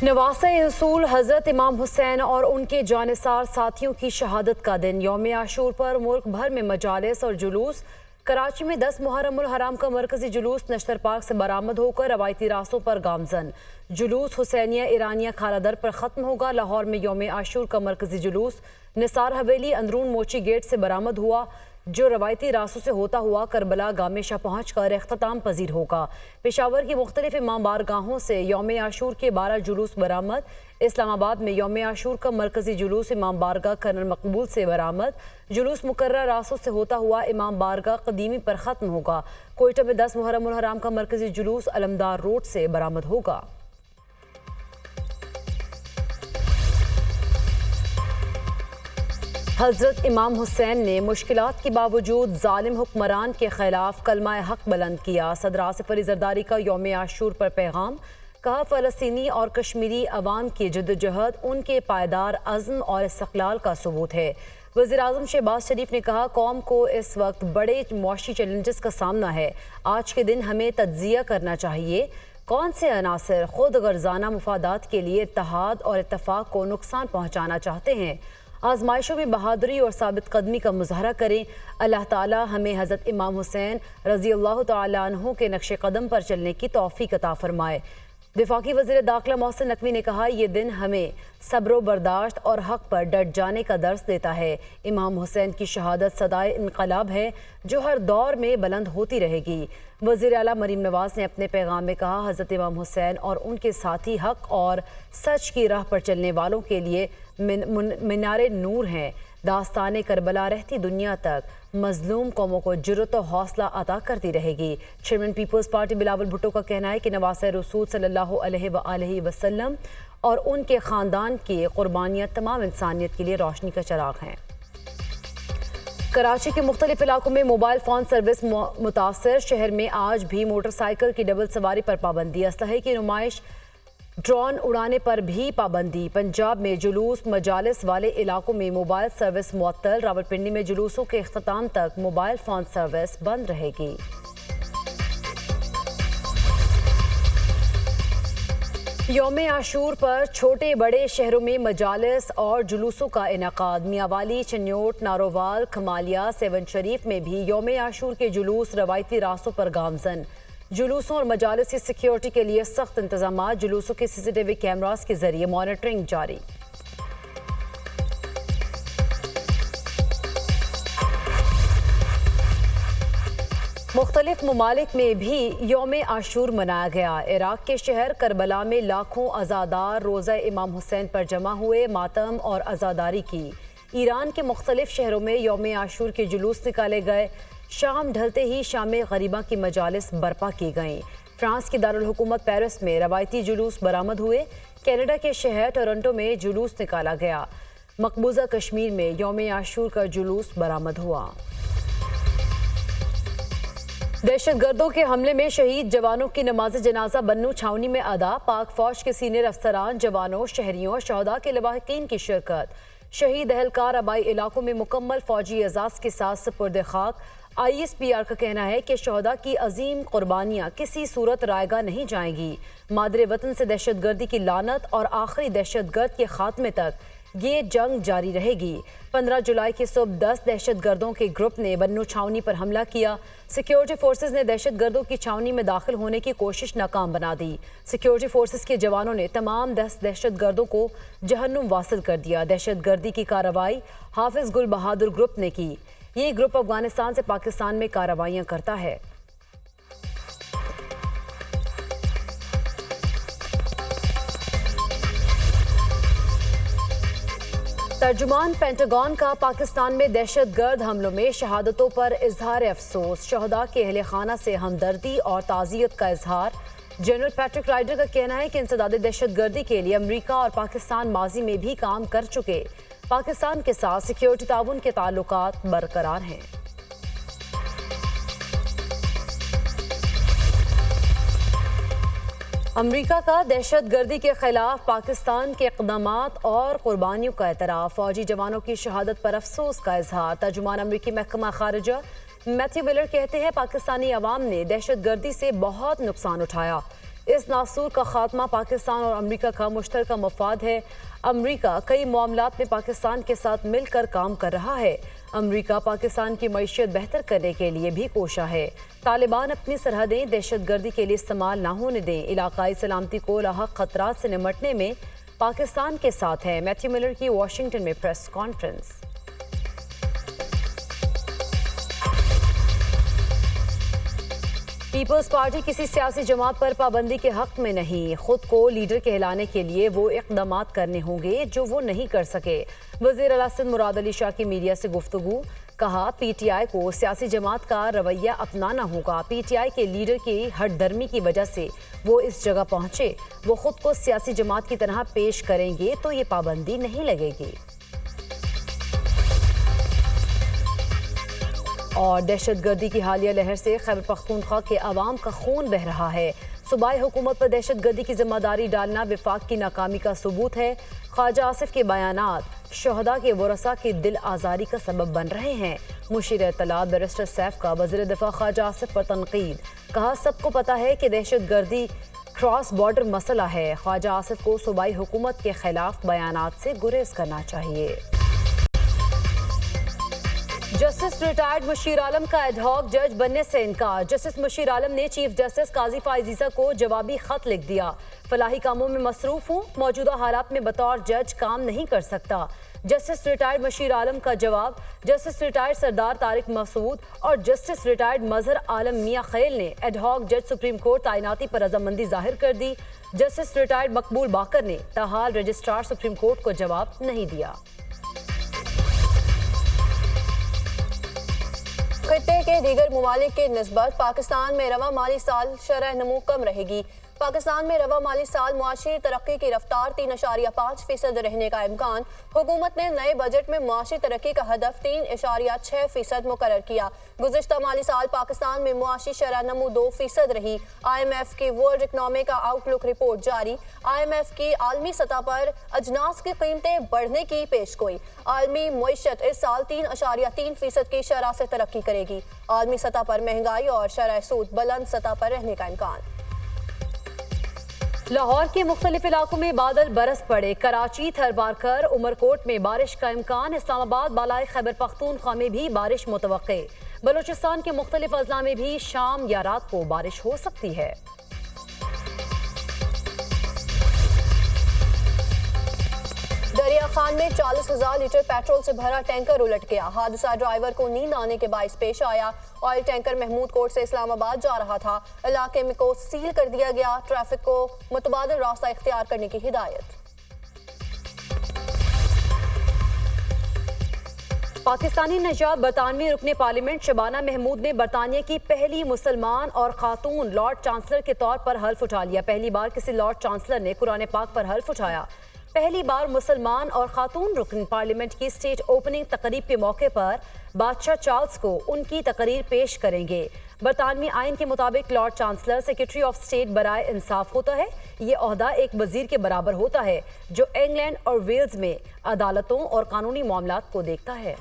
نواسۂ رسول حضرت امام حسین اور ان کے جانثار ساتھیوں کی شہادت کا دن یوم عاشور پر ملک بھر میں مجالس اور جلوس۔ کراچی میں 10 محرم الحرام کا مرکزی جلوس نشتر پارک سے برآمد ہو کر روایتی راستوں پر گامزن۔ جلوس حسینیہ ایرانیہ کھارا در پر ختم ہوگا۔ لاہور میں یوم عاشور کا مرکزی جلوس نثار حویلی اندرون موچی گیٹ سے برآمد ہوا، جو روایتی راستوں سے ہوتا ہوا کربلا گام شاہ پہنچ کر اختتام پذیر ہوگا۔ پشاور کی مختلف امام بارگاہوں سے یوم عاشور کے 12 جلوس برآمد۔ اسلام آباد میں یوم عاشور کا مرکزی جلوس امام بارگاہ کرنل مقبول سے برآمد۔ جلوس مقررہ راستوں سے ہوتا ہوا امام بارگاہ قدیمی پر ختم ہوگا۔ کوئٹہ میں 10 محرم الحرام کا مرکزی جلوس علمدار روڈ سے برآمد ہوگا۔ حضرت امام حسین نے مشکلات کے باوجود ظالم حکمران کے خلاف کلمہ حق بلند کیا۔ صدر آصف علی زرداری کا یوم عاشور پر پیغام، کہا فلسطینی اور کشمیری عوام کی جدوجہد ان کے پائیدار عزم اور استقلال کا ثبوت ہے۔ وزیراعظم شہباز شریف نے کہا قوم کو اس وقت بڑے معاشی چیلنجز کا سامنا ہے۔ آج کے دن ہمیں تجزیہ کرنا چاہیے کون سے عناصر خود غرضانہ مفادات کے لیے اتحاد اور اتفاق کو نقصان پہنچانا چاہتے ہیں۔ آزمائشوں میں بہادری اور ثابت قدمی کا مظاہرہ کریں۔ اللہ تعالی ہمیں حضرت امام حسین رضی اللہ تعالیٰ عنہ کے نقش قدم پر چلنے کی توفیق عطا فرمائے۔ وفاقی وزیر داخلہ محسن نقوی نے کہا یہ دن ہمیں صبر و برداشت اور حق پر ڈٹ جانے کا درس دیتا ہے۔ امام حسین کی شہادت صدائے انقلاب ہے جو ہر دور میں بلند ہوتی رہے گی۔ وزیر اعلیٰ مریم نواز نے اپنے پیغام میں کہا حضرت امام حسین اور ان کے ساتھی حق اور سچ کی راہ پر چلنے والوں کے لیے مینار نور ہیں۔ داستان کربلا رہتی دنیا تک مظلوم قوموں کو جرأت و حوصلہ عطا کرتی رہے گی۔ چیئرمین پیپلز پارٹی بلاول بھٹو کا کہنا ہے کہ نواسۂ رسول صلی اللہ علیہ وآلہ وسلم اور ان کے خاندان کی قربانیاں تمام انسانیت کے لیے روشنی کا چراغ ہیں۔ کراچی کے مختلف علاقوں میں موبائل فون سروس متاثر، شہر میں آج بھی موٹر سائیکل کی ڈبل سواری پر پابندی، اسلحے کی نمائش، ڈرون اڑانے پر بھی پابندی۔ پنجاب میں جلوس مجالس والے علاقوں میں موبائل سروس معطل، راولپنڈی میں جلوسوں کے اختتام تک موبائل فون سروس بند رہے گی۔ یوم عاشور پر چھوٹے بڑے شہروں میں مجالس اور جلوسوں کا انعقاد، میاں والی، چنیوٹ، نارووال، کھمالیہ، سیون شریف میں بھی یوم عاشور کے جلوس روایتی راستوں پر گامزن۔ جلوسوں اور مجالس کی سیکیورٹی کے لیے سخت انتظامات، جلوسوں کے CCTV کیمراز کے ذریعے مانیٹرنگ جاری۔ مختلف ممالک میں بھی یوم عاشور منایا گیا۔ عراق کے شہر کربلا میں لاکھوں عزادار روضہ امام حسین پر جمع ہوئے، ماتم اور عزاداری کی۔ ایران کے مختلف شہروں میں یوم عاشور کے جلوس نکالے گئے، شام ڈھلتے ہی شام غریبہ کی مجالس برپا کی گئیں۔ فرانس کی دارالحکومت پیرس میں روایتی جلوس برآمد ہوئے، کینیڈا کے شہر ٹورنٹو میں جلوس نکالا گیا، مقبوضہ کشمیر میں یوم عاشور کا جلوس برآمد ہوا۔ دہشت گردوں کے حملے میں شہید جوانوں کی نماز جنازہ بنو چھاؤنی میں ادا، پاک فوج کے سینئر افسران، جوانوں، شہریوں، شہداء کے لواحقین کی شرکت۔ شہید اہلکار آبائی علاقوں میں مکمل فوجی اعزاز کے ساتھ سپرد خاک۔ ISPR کا کہنا ہے کہ شہداء کی عظیم قربانیاں کسی صورت رائیگاں نہیں جائیں گی۔ مادر وطن سے دہشت گردی کی لعنت اور آخری دہشت گرد کے خاتمے تک یہ جنگ جاری رہے گی۔ 15 جولائی کی صبح 10 دہشت گردوں کے گروپ نے بنو چھاؤنی پر حملہ کیا۔ سیکیورٹی فورسز نے دہشت گردوں کی چھاؤنی میں داخل ہونے کی کوشش ناکام بنا دی۔ سیکیورٹی فورسز کے جوانوں نے تمام 10 دہشت گردوں کو جہنم واصل کر دیا۔ دہشت گردی کی کارروائی حافظ گل بہادر گروپ نے کی۔ یہ گروپ افغانستان سے پاکستان میں کارروائیاں کرتا ہے۔ ترجمان پینٹاگون کا پاکستان میں دہشت گرد حملوں میں شہادتوں پر اظہار افسوس، شہداء کے اہل خانہ سے ہمدردی اور تعزیت کا اظہار۔ جنرل پیٹرک رائڈر کا کہنا ہے کہ انسداد دہشت گردی کے لیے امریکہ اور پاکستان ماضی میں بھی کام کر چکے، پاکستان کے ساتھ سیکیورٹی تعاون کے تعلقات برقرار ہیں۔ امریکہ کا دہشت گردی کے خلاف پاکستان کے اقدامات اور قربانیوں کا اعتراف، فوجی جوانوں کی شہادت پر افسوس کا اظہار۔ ترجمان امریکی محکمہ خارجہ میتھیو ویلر کہتے ہیں پاکستانی عوام نے دہشت گردی سے بہت نقصان اٹھایا، اس ناسور کا خاتمہ پاکستان اور امریکہ کا مشترکہ مفاد ہے۔ امریکہ کئی معاملات میں پاکستان کے ساتھ مل کر کام کر رہا ہے۔ امریکہ پاکستان کی معیشت بہتر کرنے کے لیے بھی کوشاں ہے۔ طالبان اپنی سرحدیں دہشت گردی کے لیے استعمال نہ ہونے دیں۔ علاقائی سلامتی کو لاحق خطرات سے نمٹنے میں پاکستان کے ساتھ ہے۔ میتھیو ملر کی واشنگٹن میں پریس کانفرنس۔ پیپلز پارٹی کسی سیاسی جماعت پر پابندی کے حق میں نہیں۔ خود کو لیڈر کہلانے کے لیے وہ اقدامات کرنے ہوں گے جو وہ نہیں کر سکے۔ وزیر اعلیٰ سندھ مراد علی شاہ کی میڈیا سے گفتگو۔ کہا پی ٹی آئی کو سیاسی جماعت کا رویہ اپنانا ہوگا۔ پی ٹی آئی کے لیڈر کی ہٹ درمی کی وجہ سے وہ اس جگہ پہنچے۔ وہ خود کو سیاسی جماعت کی طرح پیش کریں گے تو یہ پابندی نہیں لگے گی۔ اور دہشت گردی کی حالیہ لہر سے خیبر پختونخوا کے عوام کا خون بہہ رہا ہے۔ صوبائی حکومت پر دہشت گردی کی ذمہ داری ڈالنا وفاق کی ناکامی کا ثبوت ہے۔ خواجہ آصف کے بیانات شہداء کے ورثاء کی دل آزاری کا سبب بن رہے ہیں۔ مشیر اطلاعات بیرسٹر سیف کا وزیر دفاع خواجہ آصف پر تنقید۔ کہا سب کو پتہ ہے کہ دہشت گردی کراس بارڈر مسئلہ ہے۔ خواجہ آصف کو صوبائی حکومت کے خلاف بیانات سے گریز کرنا چاہیے۔ جسٹس ریٹائرڈ مشیر عالم کا ایڈ ہاک جج بننے سے انکار۔ جسٹس مشیر عالم نے چیف جسٹس قاضی فائزیزہ کو جوابی خط لکھ دیا۔ فلاحی کاموں میں مصروف ہوں، موجودہ حالات میں بطور جج کام نہیں کر سکتا۔ جسٹس ریٹائرڈ مشیر عالم کا جواب۔ جسٹس ریٹائرڈ سردار طارق مسعود اور جسٹس ریٹائرڈ مظہر عالم میاں خیل نے ایڈ ہاک جج سپریم کورٹ تعیناتی پر رضامندی ظاہر کر دی۔ جسٹس ریٹائرڈ مقبول باقر نے تاحال رجسٹرار سپریم کورٹ کو جواب نہیں دیا۔ خطے کے دیگر ممالک کے نسبت پاکستان میں رواں مالی سال شرح نمو کم رہے گی۔ پاکستان میں رواں مالی سال معاشی ترقی کی رفتار 3.5% رہنے کا امکان۔ حکومت نے نئے بجٹ میں معاشی ترقی کا ہدف 3.6% مقرر کیا۔ گزشتہ مالی سال پاکستان میں معاشی شرح نمو 2% رہی۔ آئی ایم ایف کی ورلڈ اکنامک آؤٹ لک رپورٹ جاری۔ آئی ایم ایف کی عالمی سطح پر اجناس کی قیمتیں بڑھنے کی پیش گوئی۔ عالمی معیشت اس سال 3.3% کی شرح سے ترقی کرے گی۔ عالمی سطح پر مہنگائی اور شرح سود بلند سطح پر رہنے کا امکان۔ لاہور کے مختلف علاقوں میں بادل برس پڑے۔ کراچی، تھربارکر، عمرکوٹ میں بارش کا امکان۔ اسلام آباد، بالائی خیبر پختونخوا میں بھی بارش متوقع۔ بلوچستان کے مختلف اضلاع میں بھی شام یا رات کو بارش ہو سکتی ہے۔ دریا خان میں 40,000 لیٹر پیٹرول سے بھرا ٹینکر الٹ گیا۔ حادثہ ڈرائیور کو نیند آنے کے باعث پیش آیا۔ آئل ٹینکر محمود کوٹ سے اسلام آباد جا رہا تھا۔ علاقے میں کو سیل کر دیا گیا۔ ٹریفک کو متبادل راستہ اختیار کرنے کی ہدایت۔ پاکستانی نژاد برطانوی رکن پارلیمنٹ شبانہ محمود نے برطانیہ کی پہلی مسلمان اور خاتون لارڈ چانسلر کے طور پر حلف اٹھا لیا۔ پہلی بار کسی لارڈ چانسلر نے قرآن پاک پر حلف اٹھایا۔ پہلی بار مسلمان اور خاتون رکن پارلیمنٹ کی اسٹیٹ اوپننگ تقریب کے موقع پر بادشاہ چارلز کو ان کی تقریر پیش کریں گے۔ برطانوی آئین کے مطابق lord chancellor secretary of state برائے انصاف ہوتا ہے۔ یہ عہدہ ایک وزیر کے برابر ہوتا ہے جو انگلینڈ اور ویلز میں عدالتوں اور قانونی معاملات کو دیکھتا ہے۔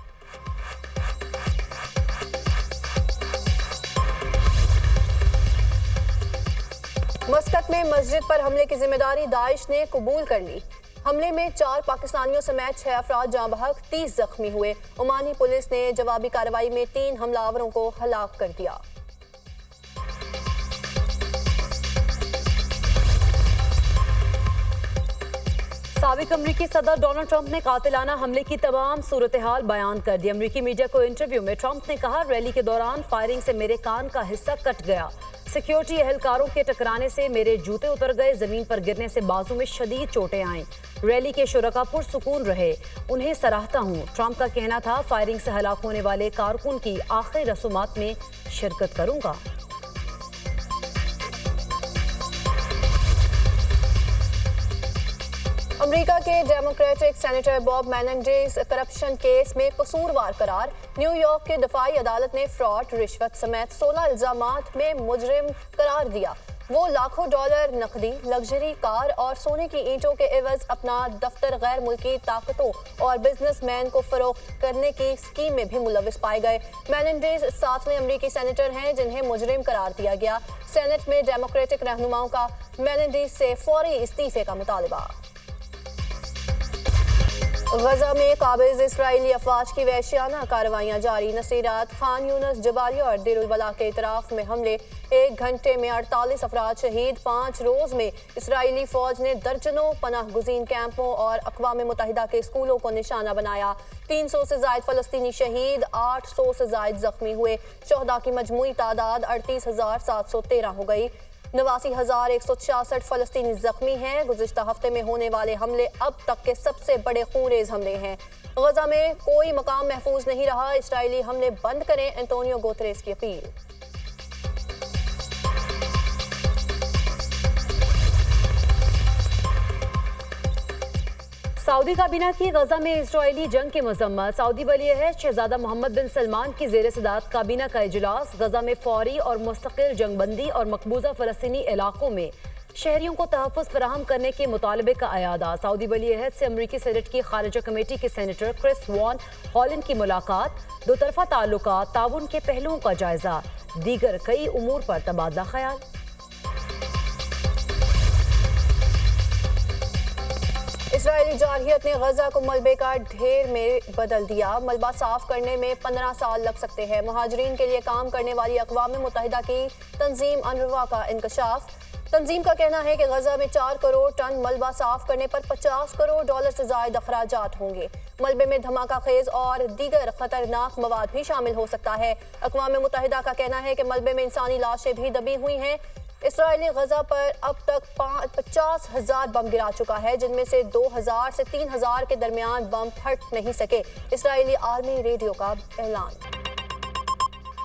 مسقط میں مسجد پر حملے کی ذمہ داری داعش نے قبول کر لی۔ حملے میں 4 پاکستانیوں سمیت 6 افراد جاں بحق 30 زخمی ہوئے۔ عمانی پولیس نے جوابی کارروائی میں 3 حملہ آوروں کو ہلاک کر دیا۔ سابق امریکی صدر ڈونلڈ ٹرمپ نے قاتلانہ حملے کی تمام صورتحال بیان کر دی۔ امریکی میڈیا کو انٹرویو میں ٹرمپ نے کہا ریلی کے دوران فائرنگ سے میرے کان کا حصہ کٹ گیا۔ سیکیورٹی اہلکاروں کے ٹکرانے سے میرے جوتے اتر گئے۔ زمین پر گرنے سے بازو میں شدید چوٹیں آئیں۔ ریلی کے شرکاء پرسکون رہے، انہیں سراہتا ہوں۔ ٹرمپ کا کہنا تھا فائرنگ سے ہلاک ہونے والے کارکن کی آخری رسومات میں شرکت کروں گا۔ امریکہ کے ڈیموکریٹک سینیٹر باب میننڈیز کرپشن کیس میں قصوروار قرار۔ نیو یارک کی دفاعی عدالت نے فراڈ، رشوت سمیت 16 الزامات میں مجرم قرار دیا۔ وہ لاکھوں ڈالر نقدی، لگژری کار اور سونے کی اینٹوں کے عوض اپنا دفتر غیر ملکی طاقتوں اور بزنس مین کو فروخت کرنے کی اسکیم میں بھی ملوث پائے گئے۔ میننڈیز 7ویں امریکی سینیٹر ہیں جنہیں مجرم قرار دیا گیا۔ سینٹ میں ڈیموکریٹک رہنماؤں کا میننڈیز سے فوری استعفے کا مطالبہ۔ غزہ میں قابض اسرائیلی افواج کی وحشیانہ کارروائیاں جاری۔ نصیرات، خان یونس، جبالیہ اور دیر البلاح کے اطراف میں حملے، 1 گھنٹے میں 48 افراد شہید۔ 5 روز میں اسرائیلی فوج نے درجنوں پناہ گزین کیمپوں اور اقوام متحدہ کے اسکولوں کو نشانہ بنایا۔ 300 سے زائد فلسطینی شہید، 800 سے زائد زخمی ہوئے۔ شہداء کی مجموعی تعداد 38,713 ہو گئی۔ 89,166 فلسطینی زخمی ہیں۔ گزشتہ ہفتے میں ہونے والے حملے اب تک کے سب سے بڑے خونریز حملے ہیں۔ غزہ میں کوئی مقام محفوظ نہیں رہا، اسرائیلی حملے بند کریں، انتونیو گوتریس کی اپیل۔ سعودی کابینہ کی غزہ میں اسرائیلی جنگ کی مذمت۔ سعودی ولی عہد شہزادہ محمد بن سلمان کی زیر صدارت کابینہ کا اجلاس۔ غزہ میں فوری اور مستقل جنگ بندی اور مقبوضہ فلسطینی علاقوں میں شہریوں کو تحفظ فراہم کرنے کے مطالبے کا اعادہ۔ سعودی ولی عہد سے امریکی سینٹ کی خارجہ کمیٹی کے سینیٹر کرس وان ہالن کی ملاقات۔ دو طرفہ تعلقات، تعاون کے پہلوؤں کا جائزہ، دیگر کئی امور پر تبادلہ خیال۔ اسرائیلی جارحیت نے غزہ کو ملبے کا ڈھیر میں بدل دیا۔ ملبہ صاف کرنے میں 15 سال لگ سکتے ہیں۔ مہاجرین کے لیے کام کرنے والی اقوام متحدہ کی تنظیم انروا کا انکشاف۔ تنظیم کا کہنا ہے کہ غزہ میں 4 کروڑ ٹن ملبہ صاف کرنے پر 50 کروڑ ڈالر سے زائد اخراجات ہوں گے۔ ملبے میں دھماکہ خیز اور دیگر خطرناک مواد بھی شامل ہو سکتا ہے۔ اقوام متحدہ کا کہنا ہے کہ ملبے میں انسانی لاشیں بھی دبی ہوئی ہیں۔ اسرائیلی غزہ پر اب تک 50,000 بم گرا چکا ہے، جن میں سے 2,000 سے 3,000 کے درمیان بم پھٹ نہیں سکے۔ اسرائیلی آرمی ریڈیو کا اعلان۔